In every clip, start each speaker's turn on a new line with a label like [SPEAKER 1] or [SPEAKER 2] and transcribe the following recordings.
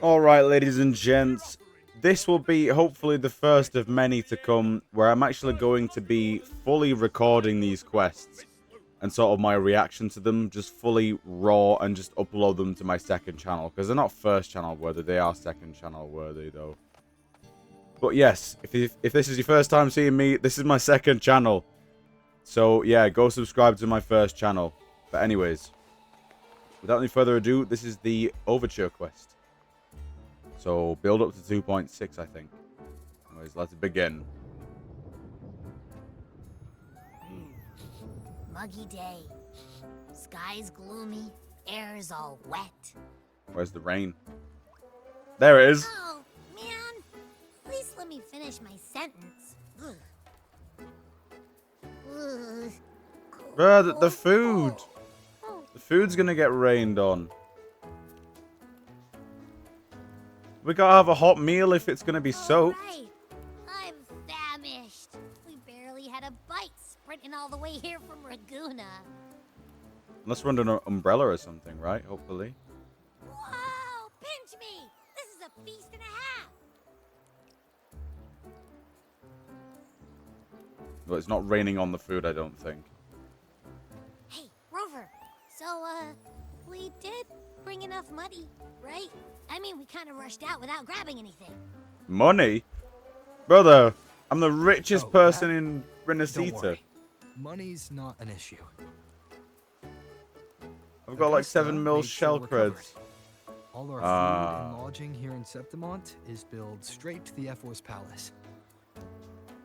[SPEAKER 1] Alright, ladies and gents, this will be hopefully the first of many to come where I'm actually going to be fully recording these quests and sort of my reaction to them, just fully raw, and just upload them to my second channel, because they're not first channel worthy, they are second channel worthy though. But yes, if this is your first time seeing me, this is my second channel. So yeah, go subscribe to my first channel. But anyways, without any further ado, this is the overture quest. So, build up to 2.6, I think. Anyways, let's begin.
[SPEAKER 2] Muggy day. Sky's gloomy. Air's all wet.
[SPEAKER 1] Where's the rain? There it is.
[SPEAKER 2] Oh, man. At least let me finish my sentence. Ugh. Ugh.
[SPEAKER 1] Bruh, the food. The food's gonna get rained on. We gotta have a hot meal if it's gonna be soaked.
[SPEAKER 2] Right. I'm famished. We barely had a bite sprinting all the way here from Raguna.
[SPEAKER 1] Unless we're under an umbrella or something, right? Hopefully.
[SPEAKER 2] Whoa! Pinch me! This is a feast and a half!
[SPEAKER 1] But it's not raining on the food, I don't think.
[SPEAKER 2] Hey, Rover. So, we did bring enough money, right? I mean, we kind of rushed out without grabbing anything.
[SPEAKER 1] Money? Brother, I'm the richest person in
[SPEAKER 3] Don't
[SPEAKER 1] Renacita.
[SPEAKER 3] worry. Money's not an issue.
[SPEAKER 1] I've got like 7
[SPEAKER 3] Augusta
[SPEAKER 1] mil
[SPEAKER 3] made
[SPEAKER 1] shell
[SPEAKER 3] sure we're covered.
[SPEAKER 1] creds.
[SPEAKER 3] All our food and lodging here in Septimont is billed straight to the F4's palace.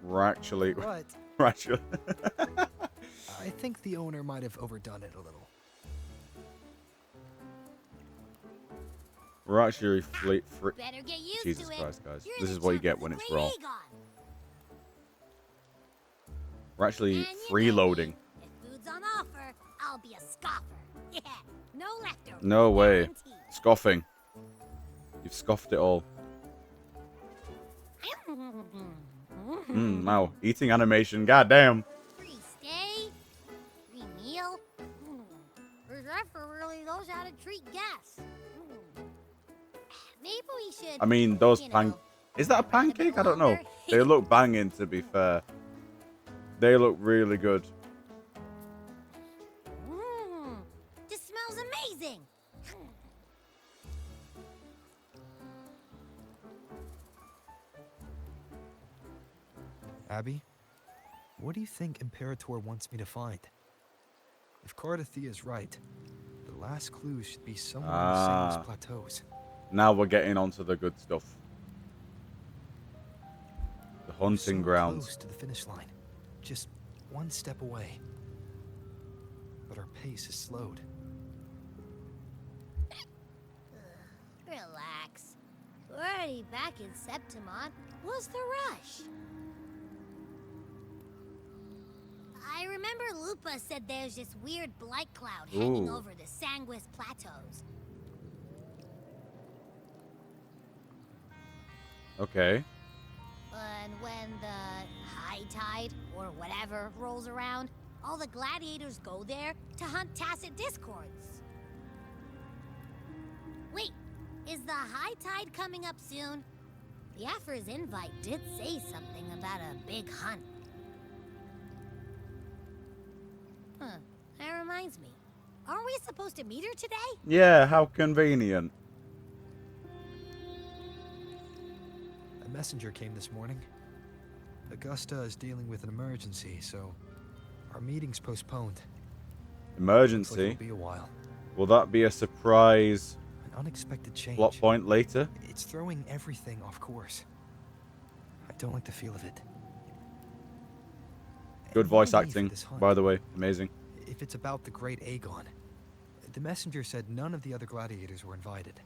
[SPEAKER 1] We're actually...
[SPEAKER 3] But
[SPEAKER 1] We're actually...
[SPEAKER 3] I think the owner might have overdone it a little.
[SPEAKER 1] We're actually
[SPEAKER 2] Better get used
[SPEAKER 1] Jesus
[SPEAKER 2] to it.
[SPEAKER 1] Christ, guys.
[SPEAKER 2] You're in
[SPEAKER 1] This
[SPEAKER 2] the
[SPEAKER 1] is what you
[SPEAKER 2] top
[SPEAKER 1] get
[SPEAKER 2] of
[SPEAKER 1] when
[SPEAKER 2] the
[SPEAKER 1] it's
[SPEAKER 2] Great
[SPEAKER 1] raw.
[SPEAKER 2] Aegon.
[SPEAKER 1] We're actually
[SPEAKER 2] And you know
[SPEAKER 1] freeloading.
[SPEAKER 2] me. If food's on offer, I'll be a scoffer. Yeah, no leftovers.
[SPEAKER 1] No way.
[SPEAKER 2] Guaranteed.
[SPEAKER 1] Scoffing. You've scoffed it all. Wow. Eating animation. Goddamn.
[SPEAKER 2] Free stay, free meal. The Zephyr really knows how to treat guests. Maybe we should.
[SPEAKER 1] I mean, those
[SPEAKER 2] you
[SPEAKER 1] pan...
[SPEAKER 2] know,
[SPEAKER 1] Is that a
[SPEAKER 2] run bit
[SPEAKER 1] pancake? I don't know.
[SPEAKER 2] longer.
[SPEAKER 1] They look banging, to be fair. They look really good.
[SPEAKER 2] This smells amazing.
[SPEAKER 3] Abby, what do you think Imperator wants me to find? If Cardathea's right, the last clue should be somewhere in the Samus Plateaus.
[SPEAKER 1] Now we're getting onto the good stuff. The hunting
[SPEAKER 3] So
[SPEAKER 1] grounds.
[SPEAKER 3] close to the finish line, just one step away. But our pace is slowed.
[SPEAKER 2] Relax. We're already back in Septimont. What's the rush? I remember Lupa said there's this weird blight cloud hanging
[SPEAKER 1] Ooh.
[SPEAKER 2] over the Sanguis Plateaus.
[SPEAKER 1] Okay.
[SPEAKER 2] And when the high tide, or whatever, rolls around, all the gladiators go there to hunt tacit discords. Wait, is the high tide coming up soon? The Afra's invite did say something about a big hunt. Huh, that reminds me. Aren't we supposed to meet her today?
[SPEAKER 1] Yeah, how convenient.
[SPEAKER 3] A messenger came this morning. Augusta is dealing with an emergency, so our meeting's postponed. Looks like
[SPEAKER 1] Emergency.
[SPEAKER 3] it'll be a while.
[SPEAKER 1] Will that be a surprise
[SPEAKER 3] An unexpected change.
[SPEAKER 1] plot point later?
[SPEAKER 3] It's throwing everything off course. I don't like the feel of it.
[SPEAKER 1] Good
[SPEAKER 3] And
[SPEAKER 1] voice
[SPEAKER 3] why leave
[SPEAKER 1] acting,
[SPEAKER 3] this hunt?
[SPEAKER 1] by the way. Amazing.
[SPEAKER 3] If it's about the Great Aegon, the messenger said none of the other gladiators were invited.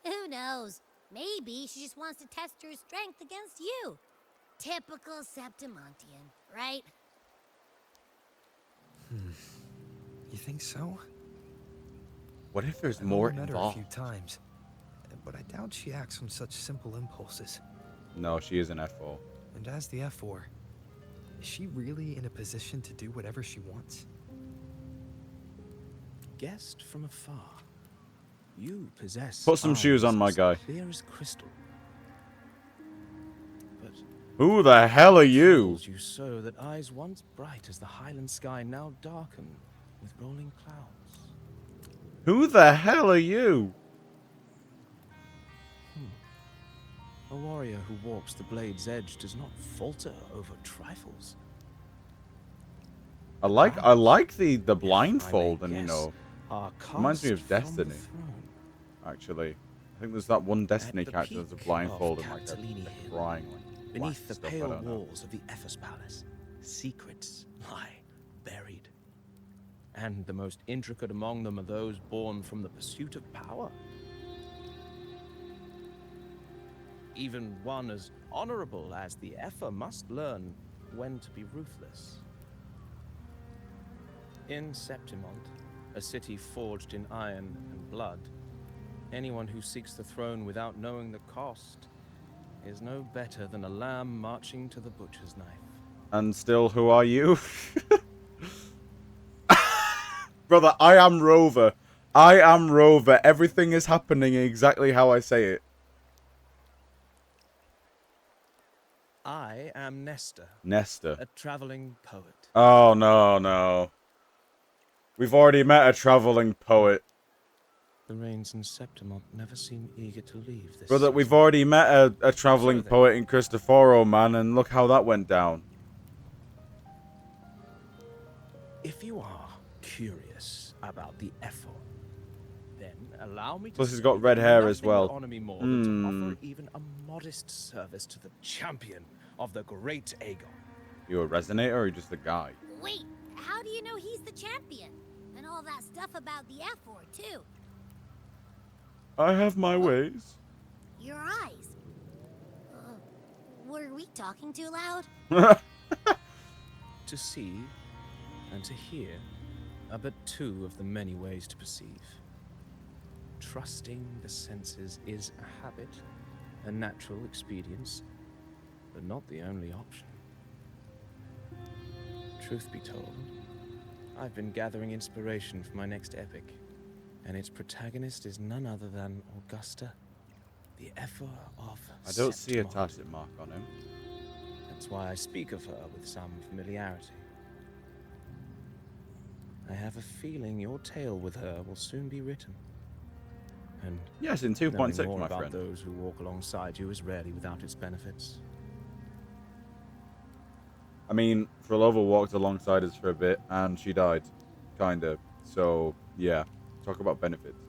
[SPEAKER 2] Who knows? Maybe she just wants to test her strength against you. Typical Septimontian, right?
[SPEAKER 3] You think so?
[SPEAKER 1] What if there's
[SPEAKER 3] I've
[SPEAKER 1] more
[SPEAKER 3] only met her a
[SPEAKER 1] involved?
[SPEAKER 3] few times, but I doubt she acts on such simple impulses.
[SPEAKER 1] No, she is an F4.
[SPEAKER 3] And as the F4, is she really in a position to do whatever she wants?
[SPEAKER 4] guest from afar. You possess
[SPEAKER 1] Put some shoes on,
[SPEAKER 4] eyes
[SPEAKER 1] my
[SPEAKER 4] as
[SPEAKER 1] guy.
[SPEAKER 4] clear as crystal. But
[SPEAKER 1] Who the hell are you?
[SPEAKER 4] troubles you so that eyes once bright as the highland sky now darken with rolling clouds.
[SPEAKER 1] Who the hell are you?
[SPEAKER 4] A warrior who walks the blade's edge does not falter over trifles.
[SPEAKER 1] I like the
[SPEAKER 4] If I may
[SPEAKER 1] blindfold, and you
[SPEAKER 4] guess,
[SPEAKER 1] know,
[SPEAKER 4] are
[SPEAKER 1] reminds me
[SPEAKER 4] cast
[SPEAKER 1] of
[SPEAKER 4] from the
[SPEAKER 1] Destiny.
[SPEAKER 4] throne.
[SPEAKER 1] Actually, I think there's that one Destiny
[SPEAKER 4] the
[SPEAKER 1] character that's a
[SPEAKER 4] peak
[SPEAKER 1] blindfold
[SPEAKER 4] of
[SPEAKER 1] and like
[SPEAKER 4] Capitolini
[SPEAKER 1] a
[SPEAKER 4] Hill,
[SPEAKER 1] crying like
[SPEAKER 4] Beneath the
[SPEAKER 1] stuff, I
[SPEAKER 4] pale
[SPEAKER 1] don't know.
[SPEAKER 4] walls of the Ephes Palace, secrets lie buried. And the most intricate among them are those born from the pursuit of power. Even one as honorable as the Epher must learn when to be ruthless. In Septimont, a city forged in iron and blood, anyone who seeks the throne without knowing the cost is no better than a lamb marching to the butcher's knife.
[SPEAKER 1] And still, who are you? Brother, I am Rover. I am Rover. Everything is happening exactly how I say it.
[SPEAKER 4] I am Nestor,
[SPEAKER 1] Nestor.
[SPEAKER 4] a traveling poet.
[SPEAKER 1] Oh, no, no. We've already met a traveling poet.
[SPEAKER 4] The rains in Septimont never seem eager to leave this
[SPEAKER 1] Brother,
[SPEAKER 4] city.
[SPEAKER 1] we've already met a traveling
[SPEAKER 4] So then-
[SPEAKER 1] poet in Cristoforo, man, and look how that went down.
[SPEAKER 4] If you are curious about the Epher, then allow me to
[SPEAKER 1] Plus he's
[SPEAKER 4] say
[SPEAKER 1] got red
[SPEAKER 4] that
[SPEAKER 1] hair as
[SPEAKER 4] nothing will
[SPEAKER 1] well.
[SPEAKER 4] honor me more than to offer even a modest service to the champion of the great Aegon.
[SPEAKER 1] You a resonator or are you just a guy?
[SPEAKER 2] Wait, how do you know he's the champion? And all that stuff about the F-word, too.
[SPEAKER 1] I have my ways.
[SPEAKER 2] Your eyes. Were we talking too loud?
[SPEAKER 4] To see and to hear are but two of the many ways to perceive. Trusting the senses is a habit, a natural expedience, but not the only option. Truth be told, I've been gathering inspiration for my next epic, and its protagonist is none other than Augusta, the Epher of
[SPEAKER 1] I don't see a
[SPEAKER 4] Septimont.
[SPEAKER 1] tacit mark on him.
[SPEAKER 4] That's why I speak of her with some familiarity. I have a feeling your tale with her will soon be written. And
[SPEAKER 1] Yes, in
[SPEAKER 4] knowing
[SPEAKER 1] 2.6,
[SPEAKER 4] more
[SPEAKER 1] my
[SPEAKER 4] about
[SPEAKER 1] friend.
[SPEAKER 4] those who walk alongside you is rarely without its benefits.
[SPEAKER 1] I mean, Frolova walked alongside us for a bit, and she died. Kinda. So, yeah. Talk about benefits.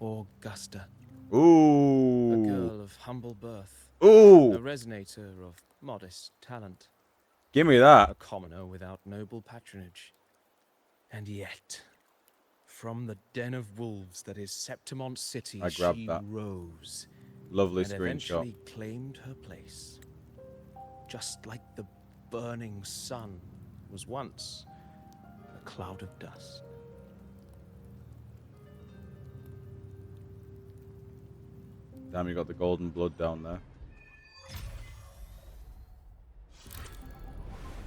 [SPEAKER 4] Augusta,
[SPEAKER 1] Ooh.
[SPEAKER 4] a girl of humble birth, a
[SPEAKER 1] Ooh.
[SPEAKER 4] resonator of modest talent,
[SPEAKER 1] Give me
[SPEAKER 4] a
[SPEAKER 1] that.
[SPEAKER 4] commoner without noble patronage. And yet, from the den of wolves that is Septimont City,
[SPEAKER 1] I grabbed
[SPEAKER 4] she
[SPEAKER 1] that.
[SPEAKER 4] rose
[SPEAKER 1] Lovely
[SPEAKER 4] and
[SPEAKER 1] screenshot.
[SPEAKER 4] eventually claimed her place. Just like the burning sun was once a cloud of dust.
[SPEAKER 1] Damn, you got the golden blood down there.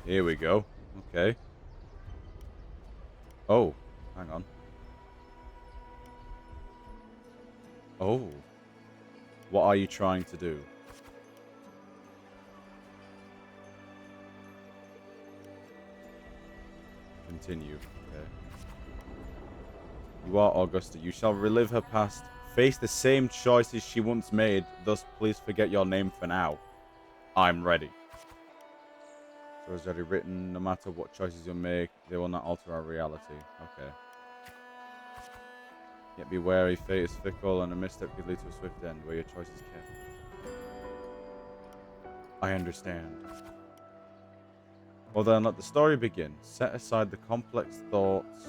[SPEAKER 1] Here we go. Okay. Oh, hang on. Oh. What are you trying to do? Continue. Okay. You are Augusta. You shall relive her past, face the same choices she once made, thus please forget your name for now. I'm ready. So it's already written, no matter what choices you make, they will not alter our reality. Okay. Yet be wary, fate is fickle, and a misstep could lead to a swift end, where your choice is careful. I understand. Well then, let the story begin. Set aside the complex thoughts,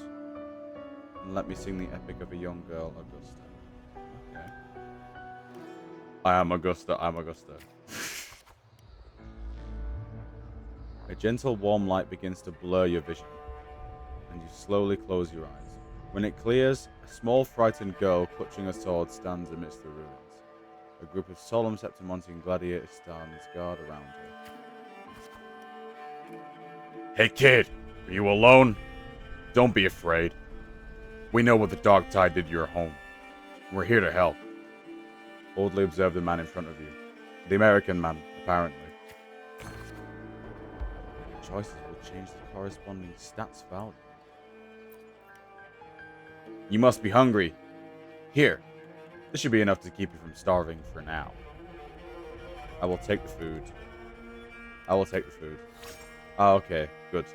[SPEAKER 1] and let me sing the epic of a young girl, Augusta. Okay. I am Augusta, I'm Augusta. A gentle warm light begins to blur your vision, and you slowly close your eyes. When it clears, a small frightened girl clutching a sword stands amidst the ruins. A group of solemn Septimontian gladiators stand guard around her. Hey kid, Are you alone? Don't be afraid. We know what the Dark Tide did to your home. We're here to help. Boldly observe the man in front of you. The American man, apparently. Choices will change the corresponding stats value. You must be hungry. Here. This should be enough to keep you from starving for now. I will take the food. Ah, okay. Good.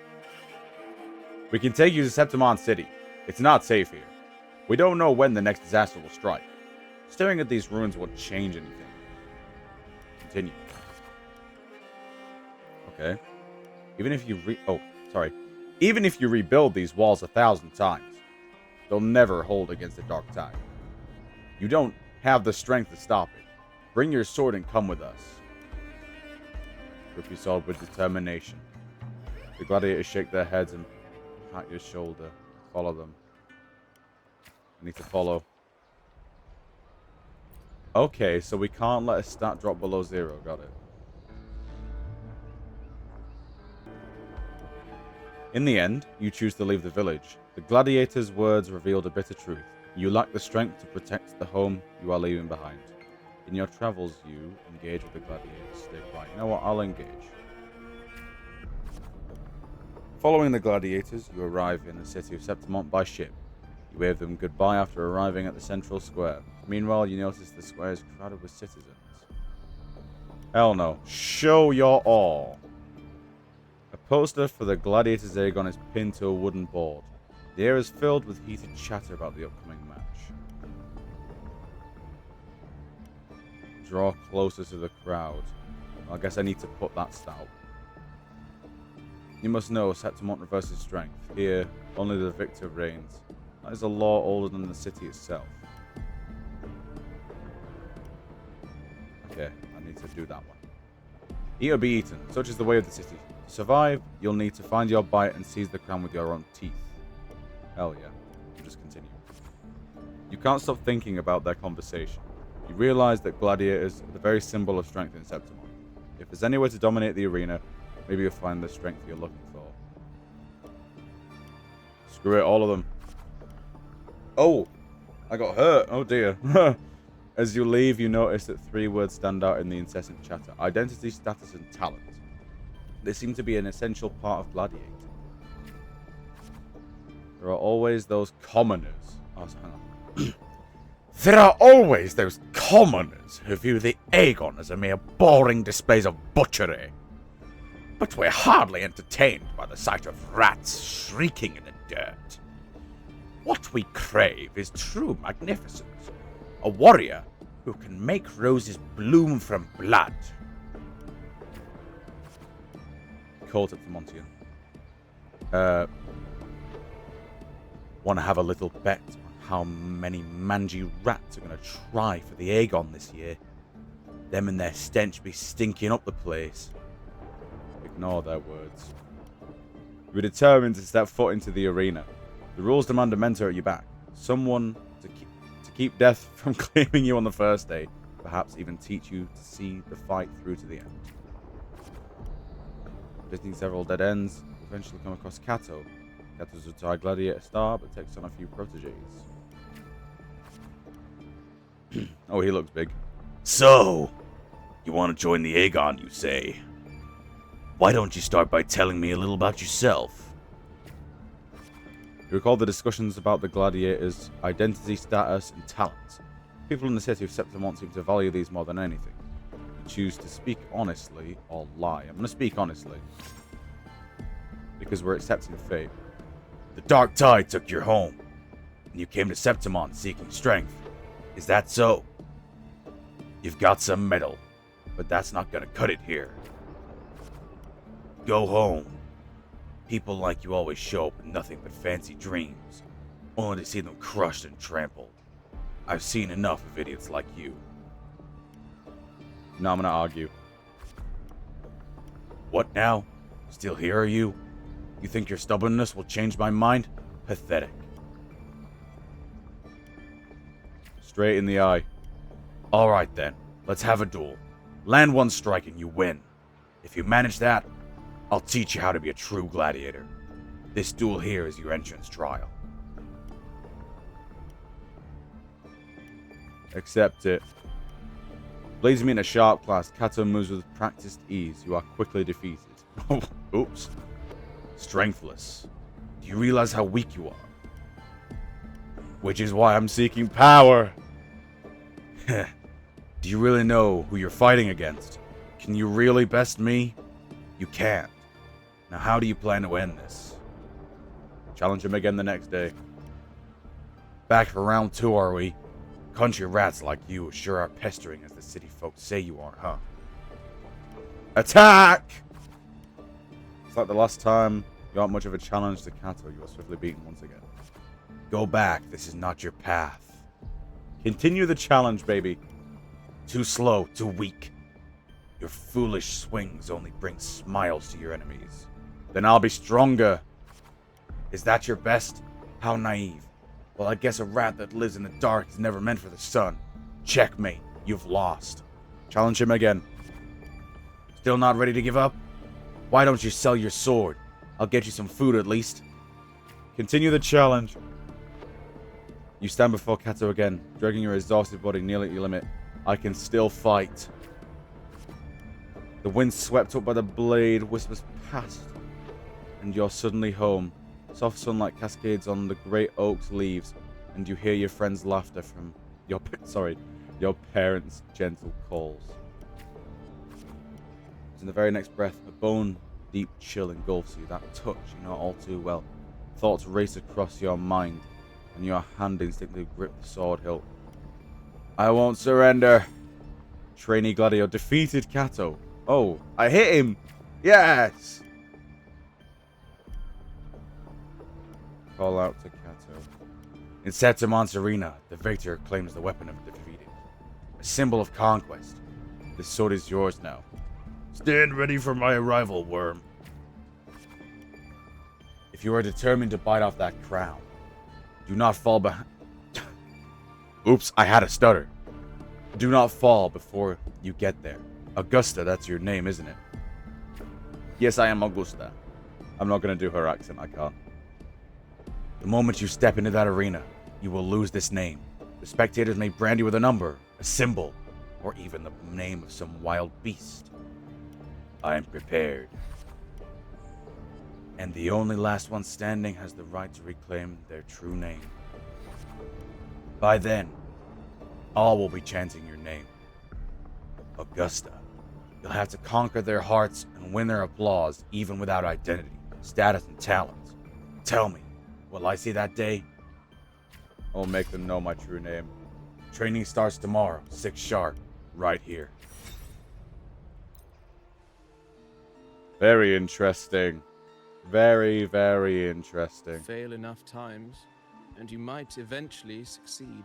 [SPEAKER 1] We can take you to Septimon City. It's not safe here. We don't know when the next disaster will strike. Staring at these ruins won't change anything. Continue. Okay. Even if you rebuild these walls 1,000 times, they'll never hold against the Dark Tide. You don't have the strength to stop it. Bring your sword and come with us. Grip your sword with determination. The gladiators shake their heads and pat your shoulder. Follow them. I need to follow. Okay, so we can't let a stat drop below 0. Got it. In the end, you choose to leave the village. The gladiator's words revealed a bitter truth. You lack the strength to protect the home you are leaving behind. In your travels, you engage with the gladiators. Stay quiet. You know what? I'll engage. Following the gladiators, you arrive in the city of Septimont by ship. You wave them goodbye after arriving at the central square. Meanwhile, you notice the square is crowded with citizens. Hell no. Show your awe. A poster for the gladiators' Aegon is pinned to a wooden board. The air is filled with heated chatter about the upcoming match. Draw closer to the crowd. I guess I need to put that stout. You must know Septimont reverses strength. Here, only the victor reigns. That is a law older than the city itself. Okay, I need to do that one. Eat or be eaten. Such is the way of the city. To survive, you'll need to find your bite and seize the crown with your own teeth. Hell yeah. We'll just continue. You can't stop thinking about their conversation. You realize that gladiators are the very symbol of strength in Septimont. If there's any way to dominate the arena, maybe you'll find the strength you're looking for. Screw it, all of them. Oh! I got hurt. Oh dear. As you leave, you notice that 3 words stand out in the incessant chatter. Identity, status, and talent. They seem to be an essential part of Gladiator. There are always those commoners. Oh, hang on. There are always those commoners who view the Aegon as a mere boring displays of butchery. But we're hardly entertained by the sight of rats shrieking in the dirt. What we crave is true magnificence. A warrior who can make roses bloom from blood. Called up to Montian. Want to have a little bet on how many mangy rats are going to try for the Aegon this year? Them and their stench be stinking up the place. Ignore their words. You're determined to step foot into the arena. The rules demand a mentor at your back. Someone to keep death from claiming you on the first day. Perhaps even teach you to see the fight through to the end. Visiting several dead ends, you eventually come across Kato. Kato's a retired gladiator star, but takes on a few proteges. Oh, he looks big. So, you want to join the Aegon, you say? Why don't you start by telling me a little about yourself? You recall the discussions about the gladiators' identity, status, and talent. People in the city of Septimont seem to value these more than anything. You choose to speak honestly or lie. I'm going to speak honestly. Because we're accepting fate. The Dark Tide took your home, and you came to Septimont seeking strength. Is that so? You've got some metal, but that's not going to cut it here. Go home. People like you always show up with nothing but fancy dreams, only to see them crushed and trampled. I've seen enough of idiots like you. Now I'm gonna argue. What now? Still here are you? You think your stubbornness will change my mind? Pathetic. Straight in the eye. Alright then, let's have a duel. Land one strike and you win. If you manage that, I'll teach you how to be a true gladiator. This duel here is your entrance trial. Accept it. Blazing in a sharp class, Kato moves with practiced ease. You are quickly defeated. Oh, oops. Strengthless. Do you realize how weak you are? Which is why I'm seeking power. Do you really know who you're fighting against? Can you really best me? You can't. Now how do you plan to end this? Challenge him again the next day. Back for round 2, are we? Country rats like you sure are pestering as the city folks say you are, huh? Attack! It's like the last time you aren't much of a challenge to Kato. You are swiftly beaten once again. Go back. This is not your path. Continue the challenge, baby. Too slow, too weak. Your foolish swings only bring smiles to your enemies. Then I'll be stronger. Is that your best? How naive. Well, I guess a rat that lives in the dark is never meant for the sun. Checkmate. You've lost. Challenge him again. Still not ready to give up? Why don't you sell your sword? I'll get you some food at least. Continue the challenge. You stand before Kato again, dragging your exhausted body nearly at your limit. I can still fight. The wind swept up by the blade whispers past, and you're suddenly home. Soft sunlight cascades on the great oak's leaves, and you hear your friend's laughter from your parents' gentle calls. In the very next breath, a bone-deep chill engulfs you. That touch you know all too well. Thoughts race across your mind, and your hand instinctively grip the sword hilt. I won't surrender. Trainee Gladio defeated Kato. Oh, I hit him! Yes! Call out to Kato. In Setamon's arena, the victor claims the weapon of the defeated. A symbol of conquest. This sword is yours now. Stand ready for my arrival, worm. If you are determined to bite off that crown, do not fall behind. Oops, I had a stutter. Do not fall before you get there. Augusta, that's your name, isn't it? Yes, I am Augusta. I'm not going to do her accent, I can't. The moment you step into that arena, you will lose this name. The spectators may brand you with a number, a symbol, or even the name of some wild beast. I am prepared. And the only last one standing has the right to reclaim their true name. By then, all will be chanting your name. Augusta. You'll have to conquer their hearts and win their applause, even without identity, status, and talent. Tell me, will I see that day? I'll make them know my true name. Training starts tomorrow, 6 sharp, right here. Very interesting. Very, very interesting.
[SPEAKER 4] Fail enough times, and you might eventually succeed.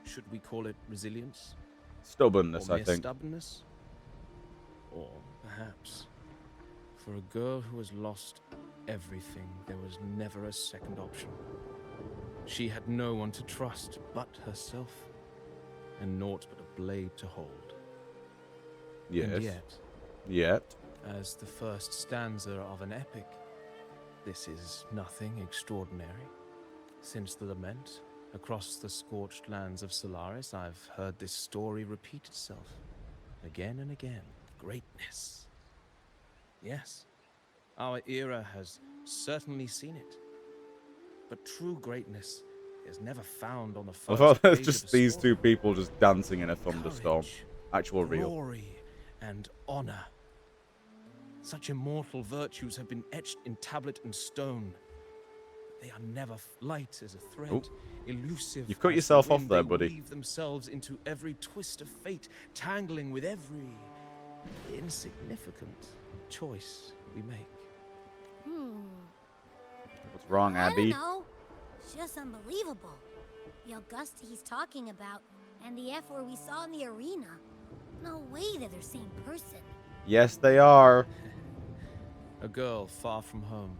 [SPEAKER 4] Should we call it resilience?
[SPEAKER 1] Stubbornness,
[SPEAKER 4] Or
[SPEAKER 1] I
[SPEAKER 4] mere
[SPEAKER 1] think.
[SPEAKER 4] stubbornness? Or perhaps, for a girl who has lost everything, there was never a second option. She had no one to trust but herself, and naught but a blade to hold.
[SPEAKER 1] Yes.
[SPEAKER 4] And yet, as the first stanza of an epic, this is nothing extraordinary. Since the lament, across the scorched lands of Solaris, I've heard this story repeat itself, again and again. Greatness. Yes, our era has certainly seen it. But true greatness is never found on the
[SPEAKER 1] I
[SPEAKER 4] first
[SPEAKER 1] thought there's
[SPEAKER 4] page
[SPEAKER 1] just
[SPEAKER 4] of a
[SPEAKER 1] these
[SPEAKER 4] story.
[SPEAKER 1] two people just dancing in a thunderstorm.
[SPEAKER 4] Courage,
[SPEAKER 1] Actual real.
[SPEAKER 4] glory, and honor. Such immortal virtues have been etched in tablet and stone. They are never light as a thread,
[SPEAKER 1] Oh.
[SPEAKER 4] elusive.
[SPEAKER 1] You've cut
[SPEAKER 4] as the
[SPEAKER 1] yourself off
[SPEAKER 4] wind.
[SPEAKER 1] there,
[SPEAKER 4] They
[SPEAKER 1] buddy.
[SPEAKER 4] weave themselves into every twist of fate, tangling with every insignificant choice we make.
[SPEAKER 1] What's wrong,
[SPEAKER 2] I
[SPEAKER 1] Abby?
[SPEAKER 2] don't know. It's just unbelievable. The Augusta he's talking about, and the F-word we saw in the arena. No way they're the same person.
[SPEAKER 1] Yes, they are.
[SPEAKER 4] A girl far from home,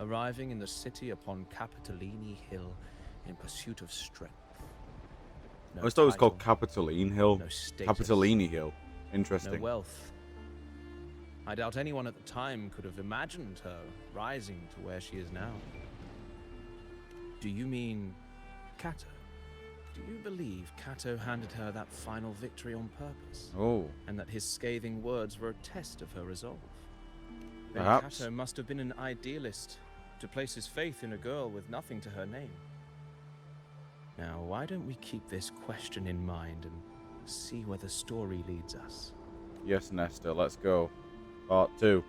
[SPEAKER 4] arriving in the city upon Capitolini Hill in pursuit of strength. No
[SPEAKER 1] I thought it was called
[SPEAKER 4] title,
[SPEAKER 1] Capitoline Hill.
[SPEAKER 4] no status,
[SPEAKER 1] Capitolini Hill.
[SPEAKER 4] no
[SPEAKER 1] Interesting.
[SPEAKER 4] wealth, I doubt anyone at the time could have imagined her rising to where she is now. Do you mean Cato? Do you believe Cato handed her that final victory on purpose?
[SPEAKER 1] Oh,
[SPEAKER 4] And that his scathing words were a test of her resolve? Then
[SPEAKER 1] perhaps.
[SPEAKER 4] Cato must have been an idealist to place his faith in a girl with nothing to her name. Now, why don't we keep this question in mind and see where the story leads us?
[SPEAKER 1] Yes, Nesta, let's go. Part 2.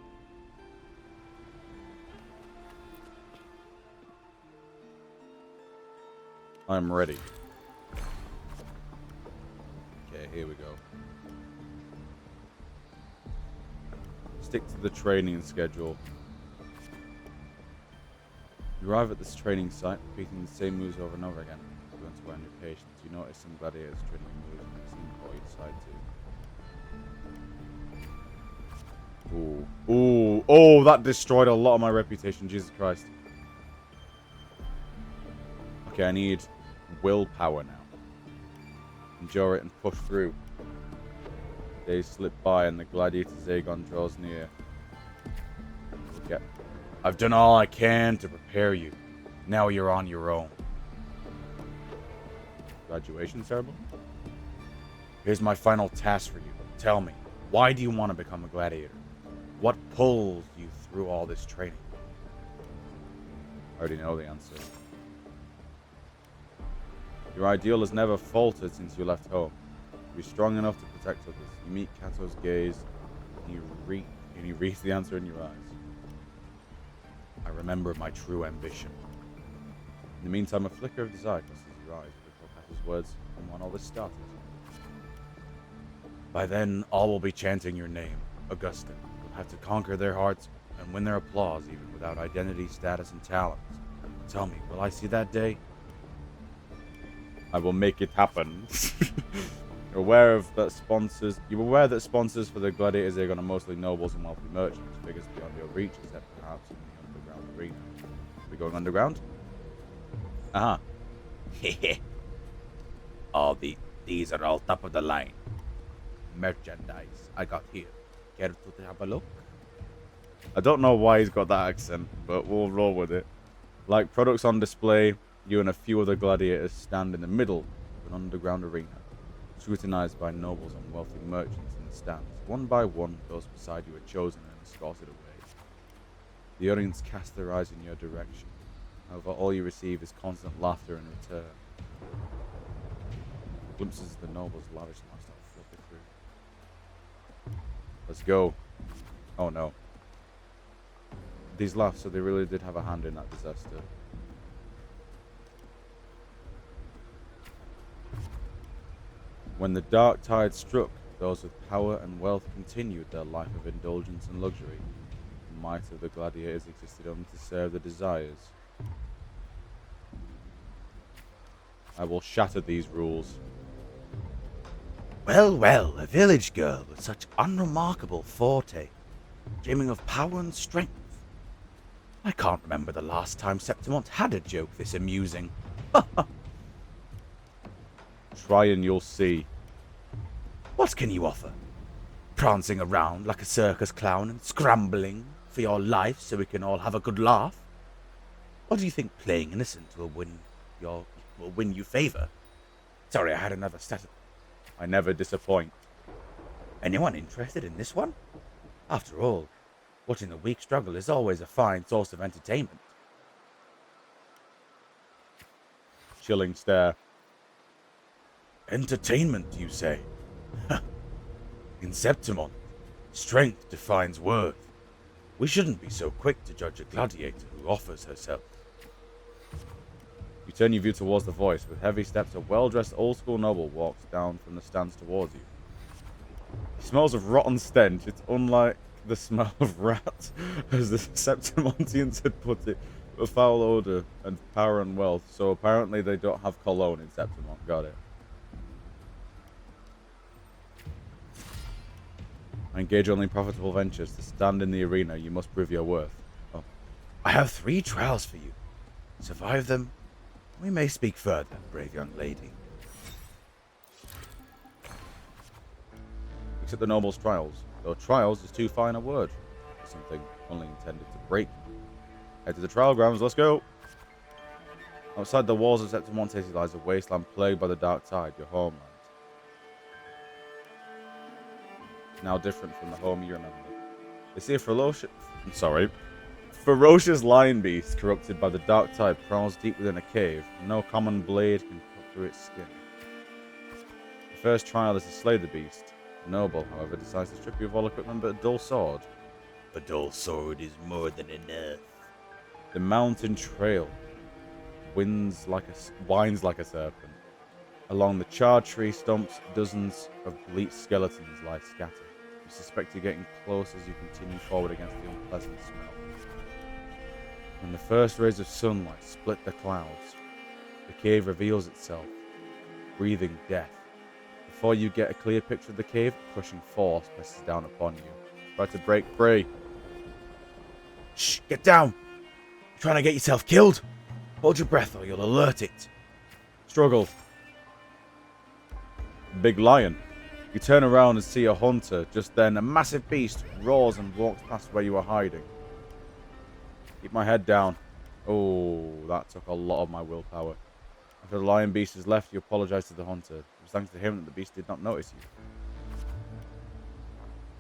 [SPEAKER 1] I'm ready. Okay, here we go. Stick to the training schedule. You arrive at this training site, repeating the same moves over and over again. You go into your patience. You notice some gladiators training moves and you seem what you decide to. Ooh. Ooh. Oh, that destroyed a lot of my reputation. Jesus Christ. Okay, I need willpower now. Endure it and push through. Days slip by and the gladiator Zagon draws near. Okay. I've done all I can to prepare you. Now you're on your own. Graduation ceremony? Here's my final task for you. Tell me, why do you want to become a gladiator? What pulls you through all this training? I already know the answer. Your ideal has never faltered since you left home. You're strong enough to protect others. You meet Cato's gaze, and you read the answer in your eyes. I remember my true ambition. In the meantime, a flicker of desire crosses your eyes to recall Cato's words from when all this started. By then, all will be chanting your name, Augusta. You'll have to conquer their hearts and win their applause, even without identity, status, and talents. Tell me, will I see that day? I will make it happen. You're aware that sponsors for the gladiators are going to mostly nobles and wealthy merchants, figures beyond your reach, except perhaps in the underground arena. Are we going underground? These are all top of the line merchandise I got here. Care to have a look? I don't know why he's got that accent, but we'll roll with it. Like products on display, you and a few other gladiators stand in the middle of an underground arena, scrutinized by nobles and wealthy merchants in the stands. One by one, those beside you are chosen and escorted away. The audience cast their eyes in your direction. However, all you receive is constant laughter in return. Glimpses of the nobles' lavish lifestyle filter through. Let's go. Oh no. These laughed, so they really did have a hand in that disaster. When the dark tide struck, those with power and wealth continued their life of indulgence and luxury. The might of the gladiators existed only to serve the desires. I will shatter these rules. Well, well, a village girl with such unremarkable forte, dreaming of power and strength. I can't remember the last time Septimont had a joke this amusing. Try and you'll see. What can you offer? Prancing around like a circus clown and scrambling for your life so we can all have a good laugh? Or do you think playing innocent will win you favor? Sorry, I had another stutter. I never disappoint. Anyone interested in this one? After all, watching the weak struggle is always a fine source of entertainment. Chilling stare. Entertainment, you say? In Septimont, strength defines worth. We shouldn't be so quick to judge a gladiator who offers herself. You turn your view towards the voice. With heavy steps, a well-dressed old-school noble walks down from the stands towards you. He smells of rotten stench. It's unlike the smell of rats, as the Septimontians had put it, a foul odor and power and wealth. So apparently they don't have cologne in Septimont. Got it. I engage only in profitable ventures. To stand in the arena, you must prove your worth. Oh. I have 3 trials for you. Survive them, we may speak further, brave young lady. Except the noble's trials. though trials is too fine a word for something only intended to break you. Head to the trial grounds, let's go! Outside the walls of Septum Montes lies a wasteland plagued by the dark tide, your homeland. Now different from the home you remember. They see a ferocious lion beast corrupted by the dark tide prowls deep within a cave, and no common blade can cut through its skin. The first trial is to slay the beast. The noble, however, decides to strip you of all equipment but a dull sword. A dull sword is more than enough. The mountain trail winds like a serpent. Along the charred tree stumps, dozens of bleached skeletons lie scattered. You suspect you're getting close as you continue forward against the unpleasant smell. When the first rays of sunlight split the clouds, the cave reveals itself, breathing death. Before you get a clear picture of the cave, a crushing force presses down upon you. Try to break free. Shh, get down! You're trying to get yourself killed? Hold your breath or you'll alert it. Struggle. Big lion. You turn around and see a hunter. Just then, a massive beast roars and walks past where you are hiding. Keep my head down. Oh, that took a lot of my willpower. After the lion beast has left, you apologize to the hunter. It was thanks to him that the beast did not notice you.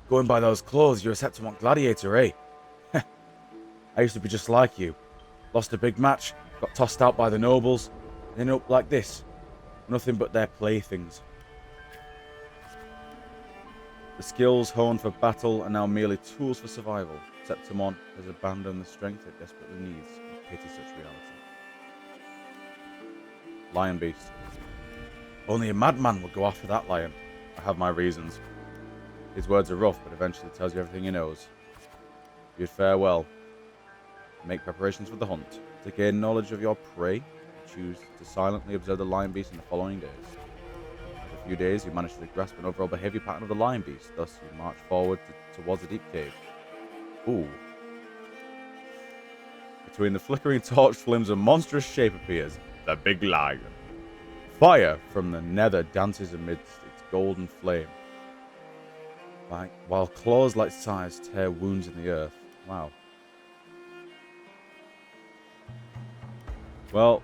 [SPEAKER 1] Going by those clothes, you're a Septimont gladiator, eh? I used to be just like you. Lost a big match, got tossed out by the nobles, and ended up like this. Nothing but their playthings. The skills honed for battle are now merely tools for survival. Septimont has abandoned the strength it desperately needs. I pity such reality. Lion beast. Only a madman would go after that lion. I have my reasons. His words are rough, but eventually tells you everything he knows. Bid farewell. Make preparations for the hunt. To gain knowledge of your prey, choose to silently observe the lion beast in the following days. After a few days, you manage to grasp an overall behavior pattern of the lion beast. Thus, you march forward towards a deep cave. Ooh. Between the flickering torch flames, a monstrous shape appears. The big lion. Fire from the nether dances amidst its golden flame. While claws like scythes tear wounds in the earth. Wow. Well,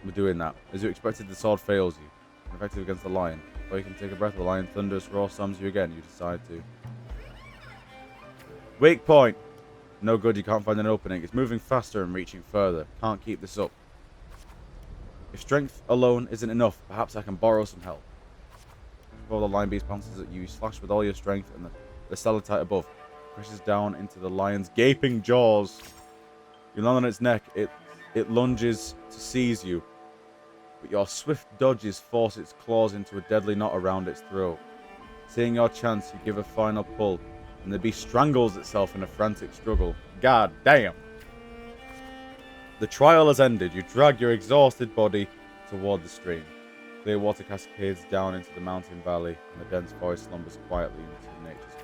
[SPEAKER 1] we're doing that. As you expected, the sword fails you. Effective against the lion. Before you can take a breath, the lion thunderous roar storms you again. You decide to. Weak point! No good, you can't find an opening. It's moving faster and reaching further. Can't keep this up. If strength alone isn't enough, perhaps I can borrow some help. Before the lion beast bounces at you, you slash with all your strength, and the stalactite above crashes down into the lion's gaping jaws. You land on its neck. It lunges to seize you, but your swift dodges force its claws into a deadly knot around its throat. Seeing your chance, you give a final pull, and the beast strangles itself in a frantic struggle. God damn! The trial has ended. You drag your exhausted body toward the stream. Clear water cascades down into the mountain valley, and the dense forest slumbers quietly into nature's grave.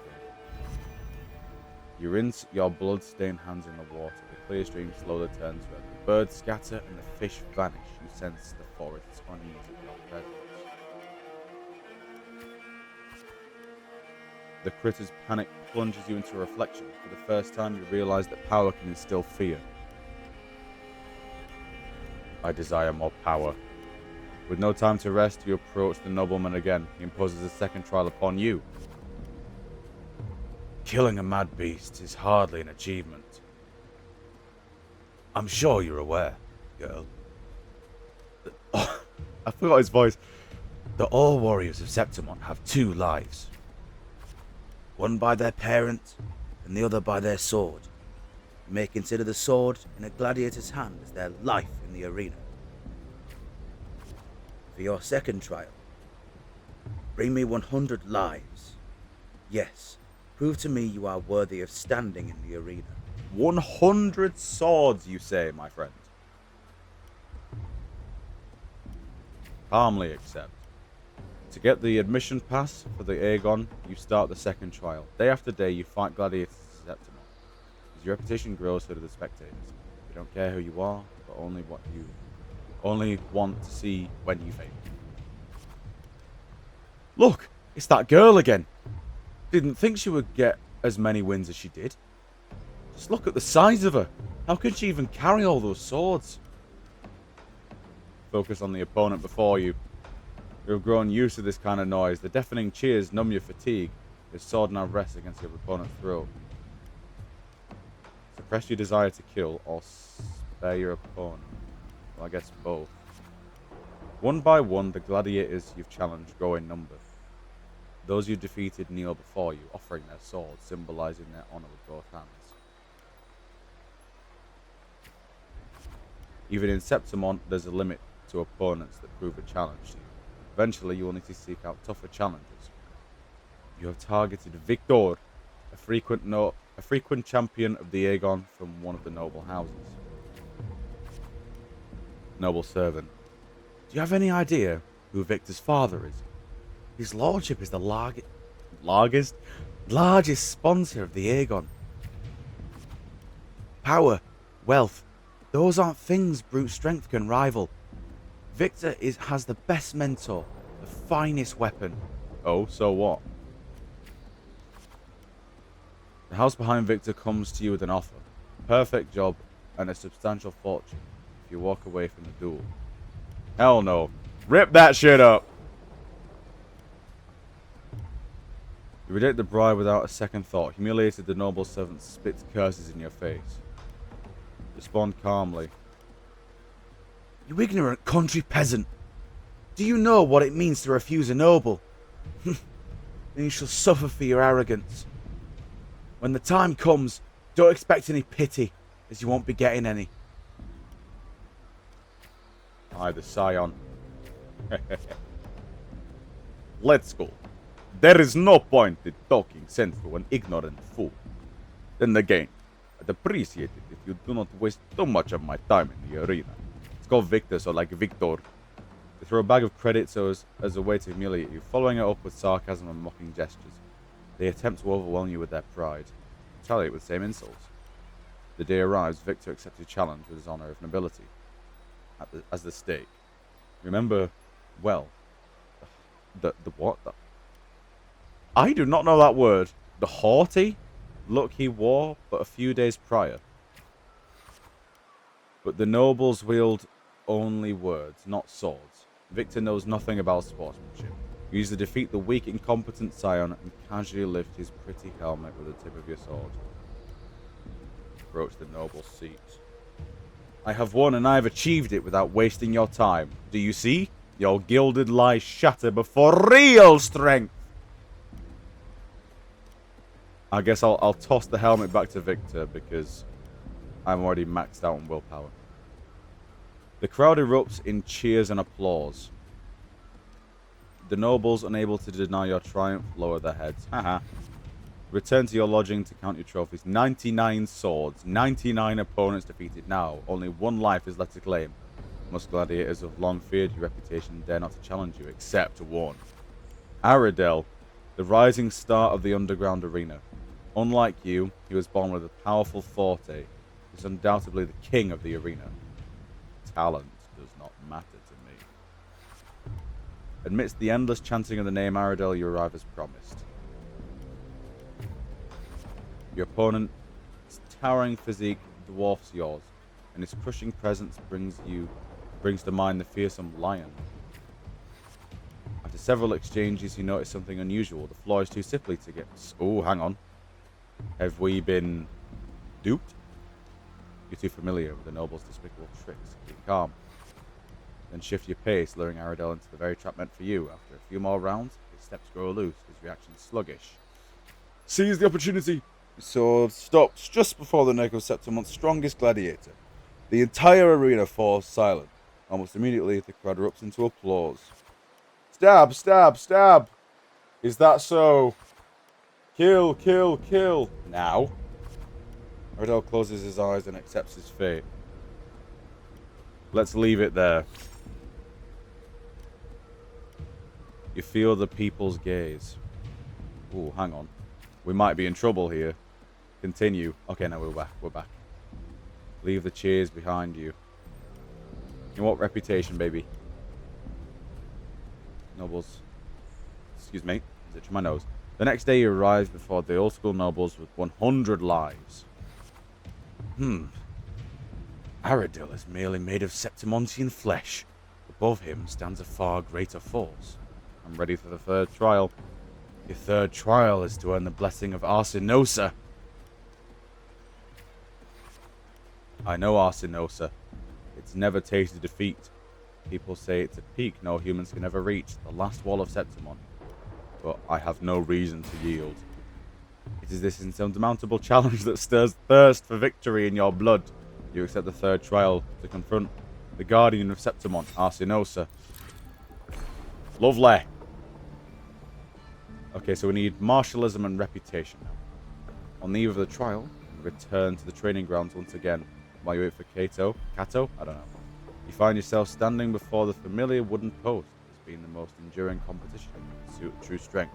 [SPEAKER 1] You rinse your blood-stained hands in the water. The clear stream slowly turns red. The birds scatter and the fish vanish. You sense the forest's unease of your presence. The critter's panic plunges you into reflection. For the first time, you realize that power can instill fear. I desire more power. With no time to rest, you approach the nobleman again. He imposes a second trial upon you. Killing a mad beast is hardly an achievement. I'm sure you're aware, girl. Oh, I forgot his voice. The all warriors of Septimont have two lives. One by their parent, and the other by their sword. You may consider the sword in a gladiator's hand as their life in the arena. For your second trial, bring me 100 lives. Yes, prove to me you are worthy of standing in the arena. 100 swords, you say, my friend? Calmly accept. To get the admission pass for the Aegon, you start the second trial. Day after day, you fight gladiators in Septimont. As your reputation grows, so do the spectators. They don't care who you are, but only want to see when you fail. Look, it's that girl again. Didn't think she would get as many wins as she did. Just look at the size of her. How could she even carry all those swords? Focus on the opponent before you. You have grown used to this kind of noise. The deafening cheers numb your fatigue. Your sword now rests against your opponent's throat. Suppress your desire to kill or spare your opponent. Well, I guess both. One by one, the gladiators you've challenged grow in number. Those you defeated kneel before you, offering their swords, symbolizing their honor with both hands. Even in Septimont, there's a limit to opponents that prove a challenge to you. Eventually, you will need to seek out tougher challenges. You have targeted Victor, a frequent champion of the Aegon from one of the noble houses. Noble servant. Do you have any idea who Victor's father is? His lordship is the largest sponsor of the Aegon. Power, wealth, those aren't things brute strength can rival. Victor has the best mentor, the finest weapon. Oh, so what? The house behind Victor comes to you with an offer. A perfect job and a substantial fortune if you walk away from the duel. Hell no. Rip that shit up! You reject the bribe without a second thought. Humiliated, the noble servant spits curses in your face. Respond calmly. You ignorant country peasant! Do you know what it means to refuse a noble? Then you shall suffer for your arrogance. When the time comes, don't expect any pity, as you won't be getting any. Aye, the scion. Let's go. There is no point in talking sense to an ignorant fool. Then again, I'd appreciate it if you do not waste too much of my time in the arena. It's called Victor, so like Victor. They throw a bag of credits as a way to humiliate you, following it up with sarcasm and mocking gestures. They attempt to overwhelm you with their pride, retaliate with the same insults. The day arrives, Victor accepts your challenge with his honor of nobility as the stake. Remember, well, the what? I do not know that word. The haughty look he wore but a few days prior. But the nobles wield only words, not swords. Victor knows nothing about sportsmanship. You usually defeat the weak, incompetent scion and casually lift his pretty helmet with the tip of your sword. Approach the noble seat. I have won and I have achieved it without wasting your time. Do you see? Your gilded lies shatter before real strength. I guess I'll toss the helmet back to Victor because I'm already maxed out on willpower. The crowd erupts in cheers and applause. The nobles, unable to deny your triumph, lower their heads. Haha. Return to your lodging to count your trophies. 99 swords, 99 opponents defeated. Now, only one life is left to claim. Most gladiators have long feared your reputation and dare not to challenge you, except one. Aradel, the rising star of the underground arena. Unlike you, he was born with a powerful forte. He's undoubtedly the king of the arena. Talent does not matter to me. Amidst the endless chanting of the name Aradel, you arrive as promised. Your opponent's towering physique dwarfs yours, and his crushing presence brings to mind the fearsome lion. After several exchanges, you notice something unusual. The floor is too slippery to get... Oh, hang on. Have we been duped? You're too familiar with the noble's despicable tricks. Keep calm. Then shift your pace, luring Aradel into the very trap meant for you. After a few more rounds, his steps grow loose, his reaction sluggish. Seize the opportunity! His sword stops just before the neck of Septimont's strongest gladiator. The entire arena falls silent. Almost immediately, the crowd erupts into applause. Stab! Stab! Stab! Is that so? Kill! Kill! Kill! Now? Aradel closes his eyes and accepts his fate. Let's leave it there. You feel the people's gaze. Ooh, hang on. We might be in trouble here. Continue. Okay, no, we're back. We're back. Leave the cheers behind you. You want reputation, baby? Nobles. Excuse me. Itching my nose. The next day you arrive before the old school nobles with 100 lives. Aradil is merely made of Septimontian flesh. Above him stands a far greater force. I'm ready for the third trial. Your third trial is to earn the blessing of Arsinosa. I know Arsinosa. It's never tasted defeat. People say it's a peak no humans can ever reach, the last wall of Septimon. But I have no reason to yield. It is this insurmountable challenge that stirs thirst for victory in your blood. You accept the third trial to confront the guardian of Septimon, Arsinosa. Lovely. Okay, so we need martialism and reputation now. On the eve of the trial, return to the training grounds once again. While you wait for Kato? I don't know. You find yourself standing before the familiar wooden post as being the most enduring competition in the pursuit of true strength.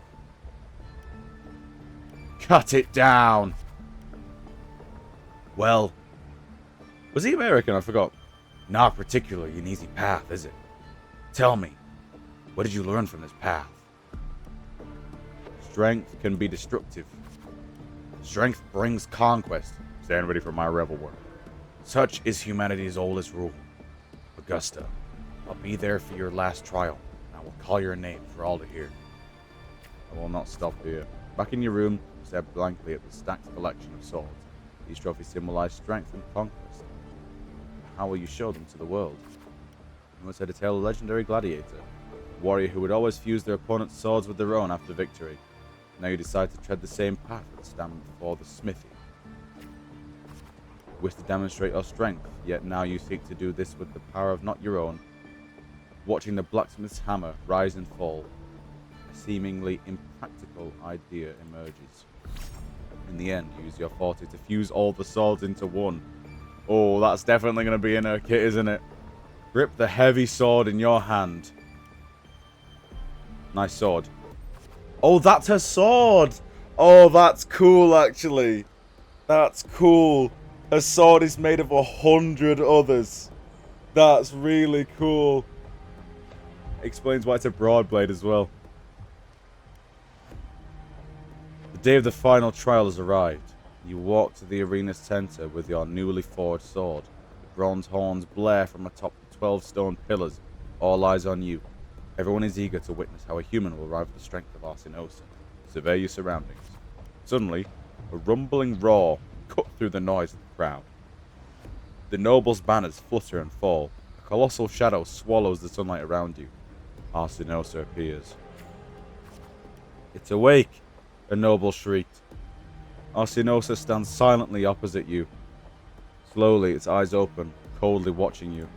[SPEAKER 1] Cut it down! Well, was he American? I forgot. Not particularly an easy path, is it? Tell me, what did you learn from this path? Strength can be destructive. Strength brings conquest. Stand ready for my rebel work. Such is humanity's oldest rule. Augusta, I'll be there for your last trial, and I will call your name for all to hear. I will not stop here. Back in your room, stare blankly at the stacked collection of swords. These trophies symbolize strength and conquest. How will you show them to the world? You must hear the tale of a legendary gladiator, a warrior who would always fuse their opponent's swords with their own after victory. Now you decide to tread the same path and stand before the smithy. You wish to demonstrate your strength, yet now you seek to do this with the power of not your own. Watching the blacksmith's hammer rise and fall, a seemingly impractical idea emerges. In the end, use your forte to fuse all the swords into one. Oh, that's definitely going to be in her kit, isn't it? Grip the heavy sword in your hand. Nice sword. Oh, that's her sword! Oh, that's cool, actually. That's cool. Her sword is made of 100 others. That's really cool. Explains why it's a broad blade as well. The day of the final trial has arrived. You walk to the arena's center with your newly forged sword. The bronze horns blare from atop the 12 stone pillars. All eyes on you. Everyone is eager to witness how a human will rival the strength of Arsinosa. Survey your surroundings. Suddenly, a rumbling roar cut through the noise of the crowd. The nobles' banners flutter and fall. A colossal shadow swallows the sunlight around you. Arsinosa appears. It's awake! A noble shrieked. Arsinosa stands silently opposite you. Slowly, its eyes open, coldly watching you.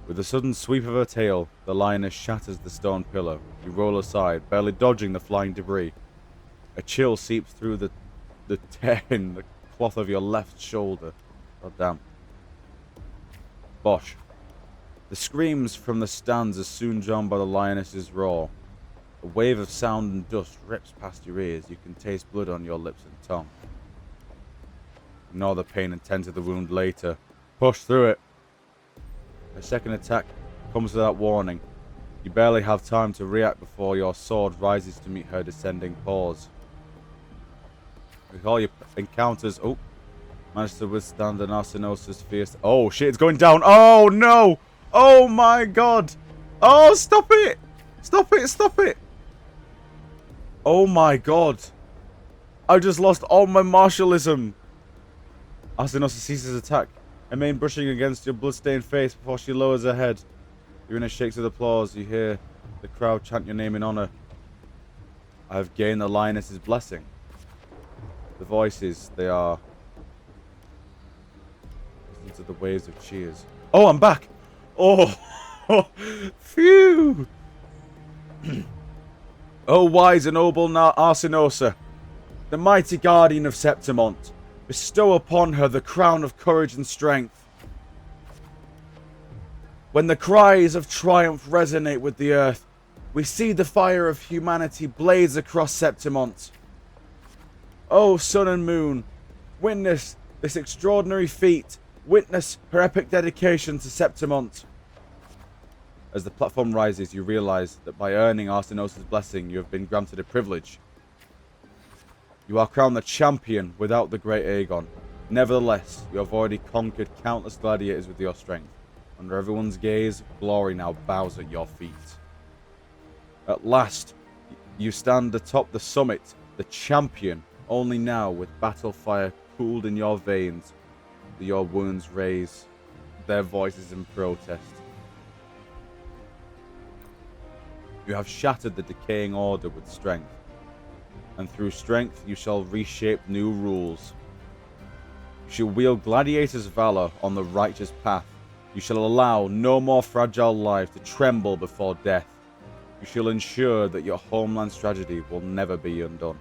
[SPEAKER 1] With a sudden sweep of her tail, the lioness shatters the stone pillar. You roll aside, barely dodging the flying debris. A chill seeps through the tear in the cloth of your left shoulder. God damn. Bosh. The screams from the stands are soon drowned by the lioness's roar. A wave of sound and dust rips past your ears. You can taste blood on your lips and tongue. Ignore the pain and tend to the wound later. Push through it. A second attack comes without warning. You barely have time to react before your sword rises to meet her descending paws. With all your encounters, managed to withstand an Arsinosa's fierce. Oh shit, it's going down. Oh no! Oh my god! Oh, stop it! Stop it! Stop it! Oh my god! I just lost all my martialism. Arsinosa ceases attack. Remain brushing against your bloodstained face before she lowers her head. Irina shakes with applause. You hear the crowd chant your name in honor. I have gained the lioness's blessing. The voices, they are... Listen to the waves of cheers. Oh, I'm back! Oh! Phew! Oh, wise and noble Arsinosa, the mighty guardian of Septimont, bestow upon her the crown of courage and strength. When the cries of triumph resonate with the earth, we see the fire of humanity blaze across Septimont. Oh, sun and moon, witness this extraordinary feat. Witness her epic dedication to Septimont. As the platform rises, you realize that by earning Arsenos' blessing, you have been granted a privilege. You are crowned the champion without the great Aegon. Nevertheless, you have already conquered countless gladiators with your strength. Under everyone's gaze, glory now bows at your feet. At last, you stand atop the summit, the champion, only now with battle fire cooled in your veins, do your wounds raise their voices in protest. You have shattered the decaying order with strength, and through strength you shall reshape new rules. You shall wield gladiators' valor on the righteous path. You shall allow no more fragile lives to tremble before death. You shall ensure that your homeland's tragedy will never be undone.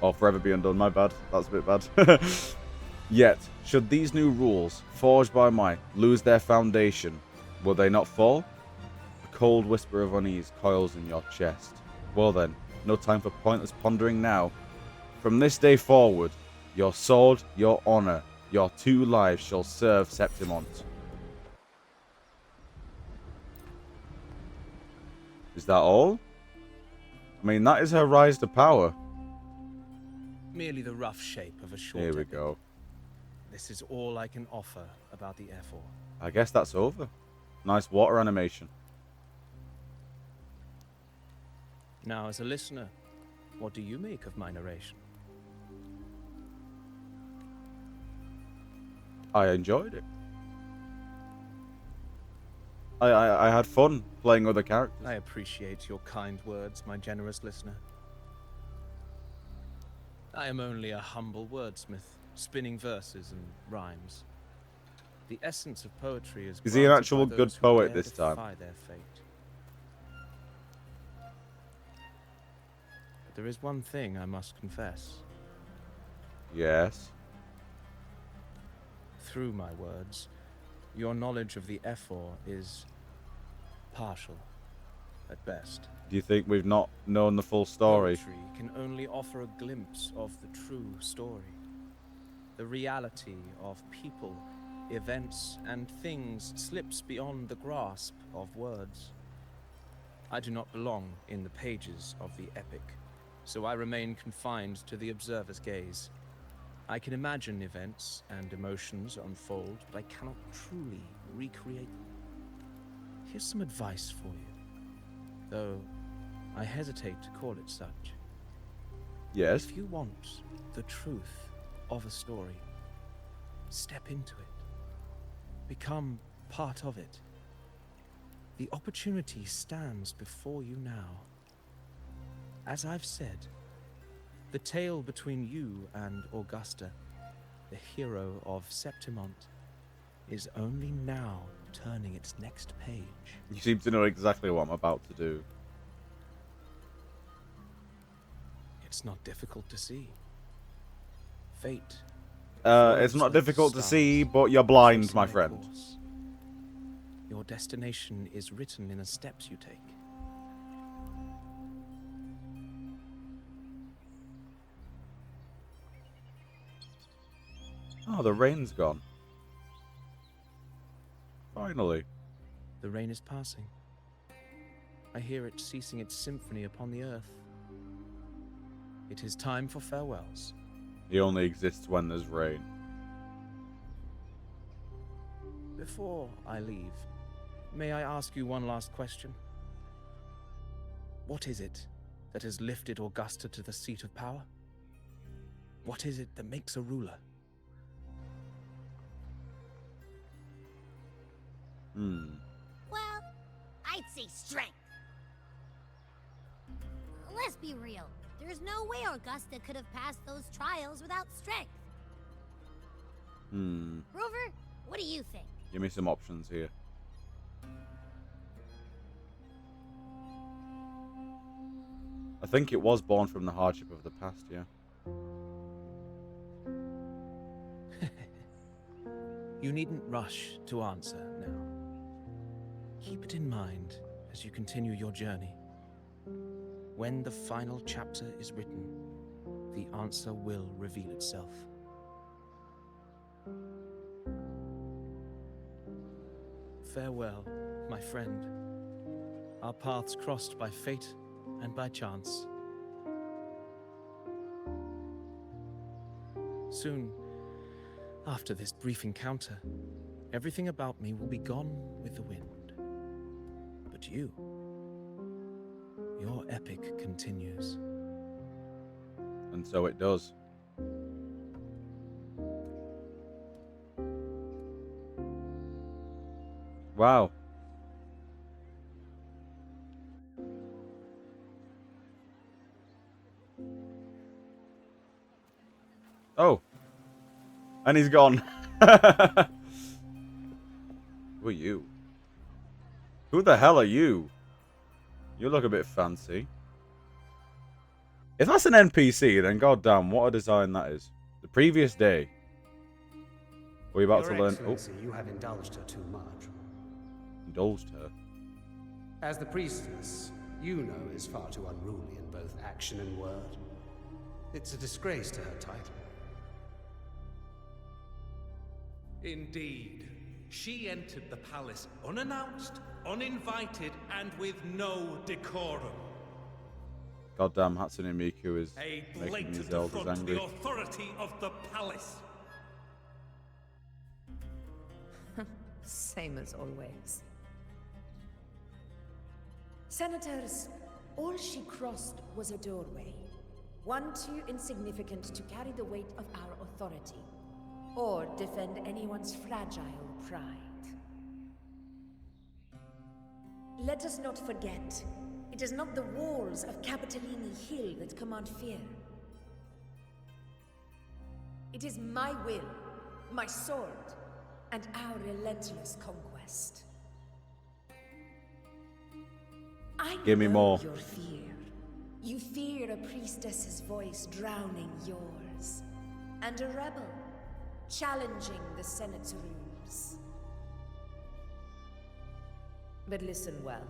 [SPEAKER 1] Or forever be undone, my bad. That's a bit bad. Yet, should these new rules, forged by might, lose their foundation, will they not fall? A cold whisper of unease coils in your chest. Well then, no time for pointless pondering now. From this day forward, your sword, your honor, your 2 lives shall serve Septimont. Is that all? I mean, that is her rise to power.
[SPEAKER 4] Merely the rough shape of a short
[SPEAKER 1] Here we
[SPEAKER 4] epic.
[SPEAKER 1] go.
[SPEAKER 4] This is all I can offer about the F4.
[SPEAKER 1] I guess that's over. Nice water animation.
[SPEAKER 4] Now, as a listener, what do you make of my narration?
[SPEAKER 1] I enjoyed it. I had fun playing other characters.
[SPEAKER 4] I appreciate your kind words, my generous listener. I am only a humble wordsmith, spinning verses and rhymes. The essence of poetry is
[SPEAKER 1] he an
[SPEAKER 4] granted
[SPEAKER 1] actual
[SPEAKER 4] by
[SPEAKER 1] good
[SPEAKER 4] those who
[SPEAKER 1] poet
[SPEAKER 4] dare
[SPEAKER 1] this time?
[SPEAKER 4] defy their fate. But there is one thing I must confess.
[SPEAKER 1] Yes.
[SPEAKER 4] Through my words, your knowledge of the F4 is partial, at best.
[SPEAKER 1] Do you think we've not known the full story?
[SPEAKER 4] Poetry can only offer a glimpse of the true story. The reality of people, events, and things slips beyond the grasp of words. I do not belong in the pages of the epic, so I remain confined to the observer's gaze. I can imagine events and emotions unfold, but I cannot truly recreate them. Here's some advice for you, though I hesitate to call it such.
[SPEAKER 1] Yes.
[SPEAKER 4] If you want the truth of a story, step into it. Become part of it. The opportunity stands before you now. As I've said, the tale between you and Augusta, the hero of Septimont, is only now turning its next page.
[SPEAKER 1] You seem to know exactly what I'm about to do.
[SPEAKER 4] It's not difficult to see. Fate.
[SPEAKER 1] It's not difficult to see, but you're blind, my friend.
[SPEAKER 4] Course. Your destination is written in the steps you take.
[SPEAKER 1] Oh, the rain's gone. Finally.
[SPEAKER 4] The rain is passing. I hear it ceasing its symphony upon the earth. It is time for farewells.
[SPEAKER 1] He only exists when there's rain.
[SPEAKER 4] Before I leave, may I ask you one last question? What is it that has lifted Augusta to the seat of power? What is it that makes a ruler?
[SPEAKER 2] Well, I'd say strength. Let's be real. There's no way Augusta could have passed those trials without strength. Rover, what do you think?
[SPEAKER 1] Give me some options here. I think it was born from the hardship of the past, yeah.
[SPEAKER 4] You needn't rush to answer now. Keep it in mind as you continue your journey. When the final chapter is written, the answer will reveal itself. farewell, my friend. Our paths crossed by fate and by chance. Soon, after this brief encounter, everything about me will be gone with the wind. But you, your epic continues.
[SPEAKER 1] And so it does. Wow. Oh. And he's gone. Who are you? Who the hell are you? You look a bit fancy. If that's an NPC, then goddamn, what a design that is. The previous day. Are we about
[SPEAKER 5] Your
[SPEAKER 1] to learn?
[SPEAKER 5] Excellency,
[SPEAKER 1] Oh,
[SPEAKER 5] you have indulged her too much.
[SPEAKER 1] indulged her.
[SPEAKER 5] As the priestess, you know is far too unruly in both action and word. It's a disgrace to her title.
[SPEAKER 6] Indeed. She entered the palace unannounced, uninvited, and with no decorum.
[SPEAKER 1] Goddamn, Hatsune Miku is
[SPEAKER 6] A
[SPEAKER 1] making
[SPEAKER 6] blatant
[SPEAKER 1] these elders
[SPEAKER 6] affront to
[SPEAKER 1] angry.
[SPEAKER 6] the authority of the palace.
[SPEAKER 7] Same as always. Senators, all she crossed was a doorway. One too insignificant to carry the weight of our authority, or defend anyone's fragile pride. Let us not forget, it is not the walls of Capitolini Hill that command fear. It is my will, my sword, and our relentless conquest. I
[SPEAKER 1] Give me
[SPEAKER 7] know
[SPEAKER 1] more.
[SPEAKER 7] your fear. You fear a priestess's voice drowning yours, and a rebel challenging the Senate's rules. But listen well.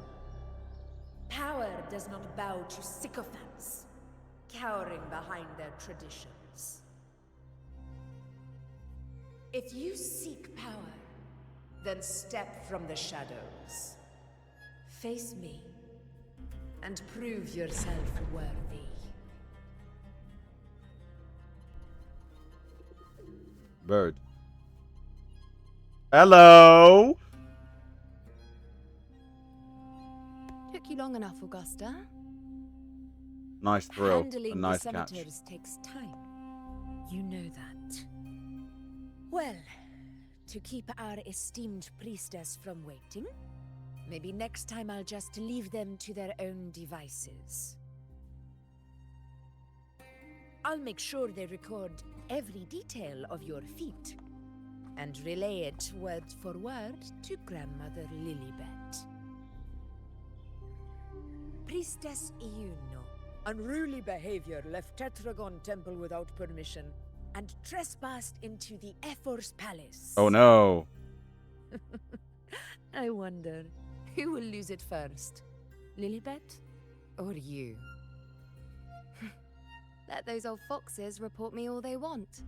[SPEAKER 7] Power does not bow to sycophants, cowering behind their traditions. If you seek power, then step from the shadows. Face me, and prove yourself worthy.
[SPEAKER 1] Bird. Hello.
[SPEAKER 8] Took you long enough, Augusta.
[SPEAKER 1] Nice throw. A
[SPEAKER 7] Handling
[SPEAKER 1] nice
[SPEAKER 7] the
[SPEAKER 1] catch.
[SPEAKER 7] senators takes time. You know that. Well, to keep our esteemed priestess from waiting, maybe next time I'll just leave them to their own devices. I'll make sure they record every detail of your feat, and relay it word for word to Grandmother Lilibet. Priestess Iuno, unruly behavior, left Tetragon Temple without permission, and trespassed into the Ephor's palace.
[SPEAKER 1] Oh no.
[SPEAKER 7] I wonder, who will lose it first? Lilibet or you?
[SPEAKER 8] Let those old foxes report me all they want.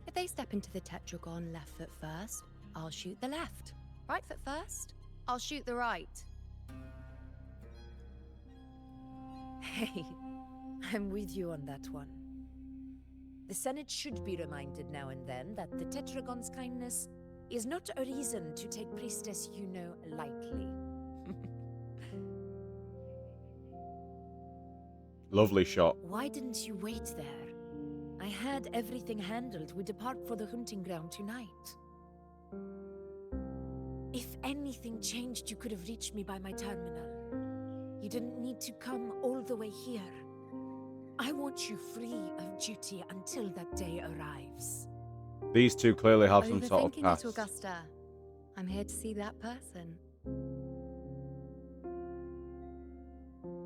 [SPEAKER 8] If they step into the tetragon left foot first, I'll shoot the left. Right foot first, I'll shoot the right.
[SPEAKER 7] Hey, I'm with you on that one. The Senate should be reminded now and then that the Tetragon's kindness is not a reason to take Priestess Yuno lightly.
[SPEAKER 1] Lovely shot.
[SPEAKER 7] Why didn't you wait there? I had everything handled. We depart for the hunting ground tonight. If anything changed, you could have reached me by my terminal. You didn't need to come all the way here. I want you free of duty until that day arrives.
[SPEAKER 1] These two clearly have some sort of
[SPEAKER 8] Overthinking
[SPEAKER 1] past.
[SPEAKER 8] it, Augusta. I'm here to see that person.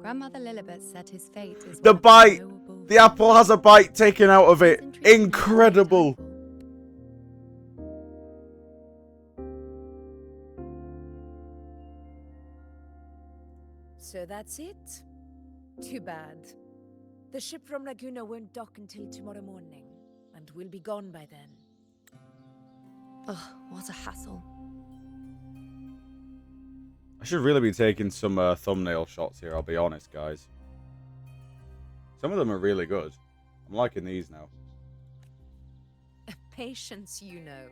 [SPEAKER 8] Grandmother Lilibet said his fate is
[SPEAKER 1] The
[SPEAKER 8] one of
[SPEAKER 1] bite!
[SPEAKER 8] knowable
[SPEAKER 1] The apple has a bite taken out of it.
[SPEAKER 8] Isn't treating me
[SPEAKER 1] Incredible.
[SPEAKER 8] like a
[SPEAKER 7] So that's it? Too bad. The ship from Laguna won't dock until tomorrow morning, and we'll be gone by then.
[SPEAKER 8] Ugh, what a hassle.
[SPEAKER 1] I should really be taking some thumbnail shots here, I'll be honest, guys. Some of them are really good. I'm liking these now.
[SPEAKER 7] Patience, you know.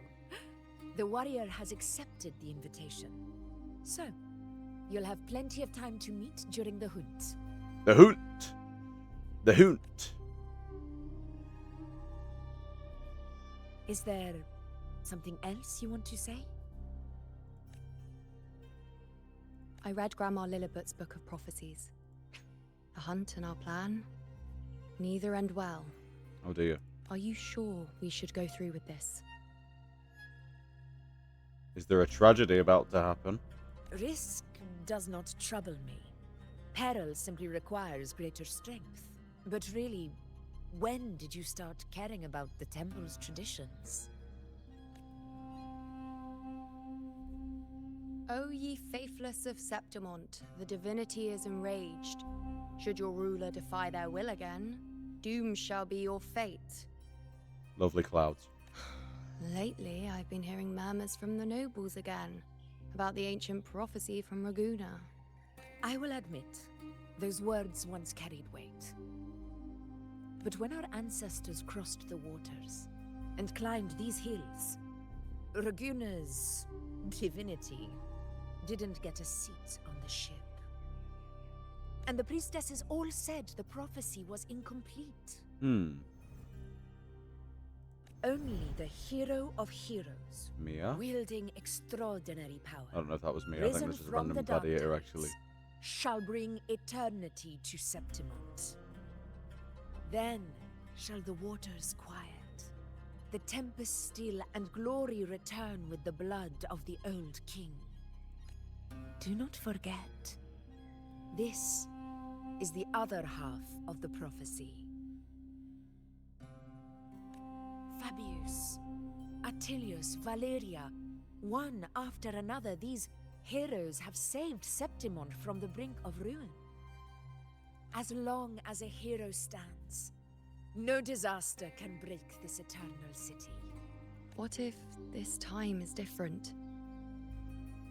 [SPEAKER 7] The warrior has accepted the invitation. So, you'll have plenty of time to meet during the hunt.
[SPEAKER 1] The hoot! The hoot!
[SPEAKER 7] Is there something else you want to say?
[SPEAKER 8] I read Grandma Lillibut's Book of Prophecies. The hunt and our plan, neither end well.
[SPEAKER 1] Oh dear.
[SPEAKER 8] Are you sure we should go through with this?
[SPEAKER 1] Is there a tragedy about to happen?
[SPEAKER 7] Risk does not trouble me. Peril simply requires greater strength. But really, when did you start caring about the temple's traditions?
[SPEAKER 8] O ye faithless of Septimont, the divinity is enraged. Should your ruler defy their will again, doom shall be your fate.
[SPEAKER 1] Lovely clouds.
[SPEAKER 8] Lately, I've been hearing murmurs from the nobles again, about the ancient prophecy from Raguna.
[SPEAKER 7] I will admit, those words once carried weight. But when our ancestors crossed the waters and climbed these hills, Raguna's divinity didn't get a seat on the ship. And the priestesses all said the prophecy was incomplete. Only the hero of heroes,
[SPEAKER 1] Mia?
[SPEAKER 7] wielding extraordinary power,
[SPEAKER 1] I don't know if that was me. I
[SPEAKER 7] risen
[SPEAKER 1] think this is a
[SPEAKER 7] from
[SPEAKER 1] random
[SPEAKER 7] the dark
[SPEAKER 1] gladiator,
[SPEAKER 7] tides,
[SPEAKER 1] actually.
[SPEAKER 7] shall bring eternity to Septimont. Then shall the waters quiet, the tempest still, and glory return with the blood of the old king. Do not forget, this is the other half of the prophecy. Fabius, Attilius, Valeria, one after another, these heroes have saved Septimont from the brink of ruin. As long as a hero stands, no disaster can break this eternal city.
[SPEAKER 8] What if this time is different?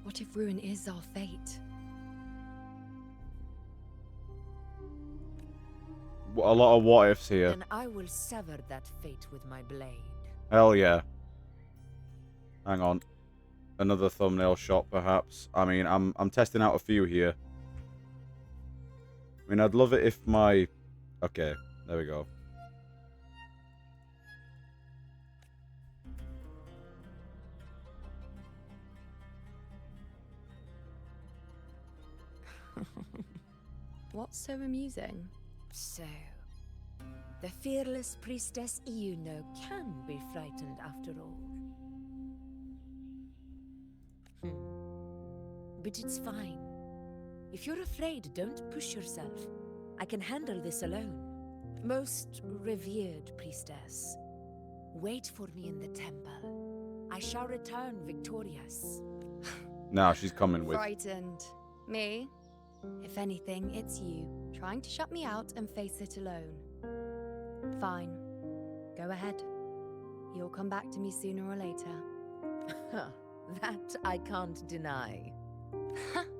[SPEAKER 8] What if ruin is our fate?
[SPEAKER 1] A lot of what ifs here.
[SPEAKER 7] Then I will sever that fate with my blade.
[SPEAKER 1] Hell yeah. Hang on. Another thumbnail shot, perhaps. I mean, I'm testing out a few here. I mean, I'd love it if my... Okay, there we go.
[SPEAKER 8] What's so amusing?
[SPEAKER 7] So, the fearless priestess Iuno can be frightened after all. But it's fine. If you're afraid, don't push yourself. I can handle this alone. Most revered priestess, wait for me in the temple. I shall return victorious.
[SPEAKER 1] Now she's coming with...
[SPEAKER 8] Frightened. Me? If anything, it's you, trying to shut me out and face it alone. Fine. Go ahead. You'll come back to me sooner or later.
[SPEAKER 7] That I can't deny.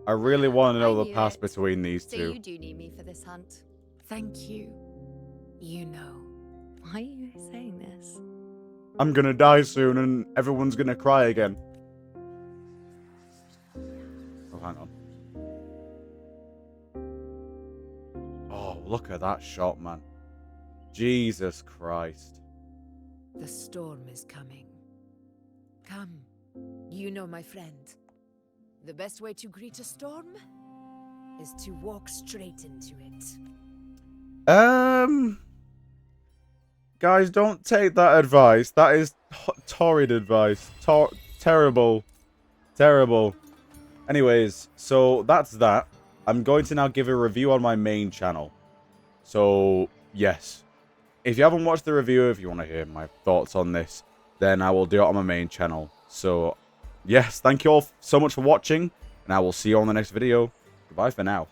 [SPEAKER 1] I really want to know
[SPEAKER 8] I
[SPEAKER 1] the
[SPEAKER 8] knew
[SPEAKER 1] past
[SPEAKER 8] it.
[SPEAKER 1] between these
[SPEAKER 8] So
[SPEAKER 1] two.
[SPEAKER 8] you do need me for this hunt.
[SPEAKER 7] Thank you. You know.
[SPEAKER 8] Why are you saying this?
[SPEAKER 1] I'm gonna die soon and everyone's gonna cry again. Oh, hang on. Oh, look at that shot, man. Jesus Christ.
[SPEAKER 7] The storm is coming. Come. You know, my friend. The best way to greet a storm is to walk straight into it.
[SPEAKER 1] Guys, don't take that advice. That is torrid advice. Terrible. Terrible. Anyways, so that's that. I'm going to now give a review on my main channel. So, yes. If you haven't watched the review, if you want to hear my thoughts on this, then I will do it on my main channel. So, yes, thank you all so much for watching, and I will see you on the next video. Goodbye for now.